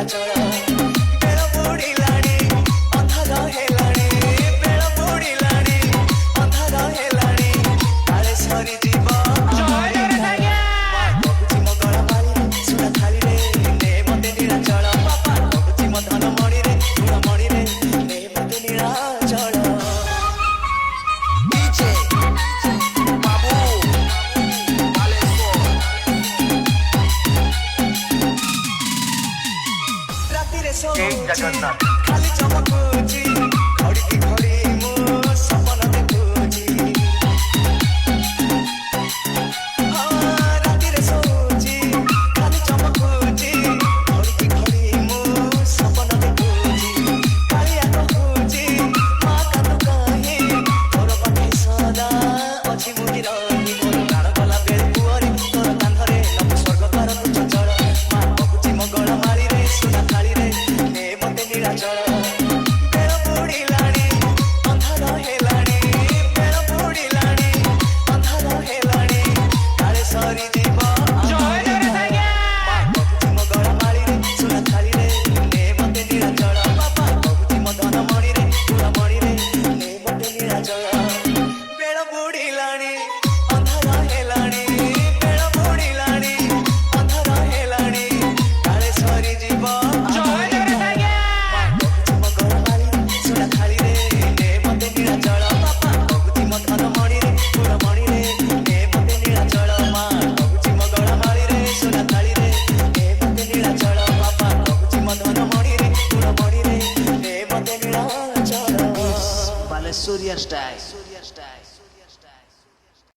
ନୀଳାଚଳ ବେଳ ବୁଡ଼ିଲାଣି ଅନ୍ଧାର ହେଲାଣି ବେଳ ବୁଡ଼ିଲାଣି ଅନ୍ଧାର ହେଲାଣି କାଳେ ସରିଯିବ କହୁଛି ମୋ ଗଳ ମାରିରେ ସୁନା ଥାଳିରେ ନେ ମତେ ନୀଳାଚଳ ବାପା କହୁଛି ମୋ ଧନ ମଣିରେ ଗୁଣ ମଣିରେ ନେ ମତେ ନୀଳାଚଳ खाली चमकुची घड़ी की घड़ी मु सपन देखुची राति रे सोची खाली चमकुची घड़ी की घड़ी मु सपन देखुची कालिया कहूची माँ का तू कहीं तोर पाखे सदा अच्छी मुझी रही मोर प्राण गला बेले पुअरी तोर कांधरे नब स्वर्ग द्वार तू चंचल माँ कहूची मो गळ मारी रे सुना थाली रे नୀଳାଚଳ ବେଳ ବୁଡ଼ିଲାଣି ଅନ୍ଧାର ହେଲାଣି ବେଳ ବୁଡ଼ିଲାଣି ଅନ୍ଧାର ହେଲାଣି କାଳେ ସରିଯିବ କହୁଛି ମୋ ଗଳ ମାଳିରେ ସୁନା ଥାଳିରେ ନେ ମତେ ନୀଳାଚଳ ବାପା କହୁଛି ମୋ ଧନ ମଣିରେ ଗୁଣ ମଣିରେ ନେ ମତେ ନୀଳାଚଳ ବେଳ ବୁଡ଼ିଲାଣି ଅନ୍ଧାର ହେଲାଣି ବେଳ ବୁଡ଼ିଲାଣି ଅନ୍ଧାର ହେଲାଣି କାଳେ ସରିଯିବ Surya style.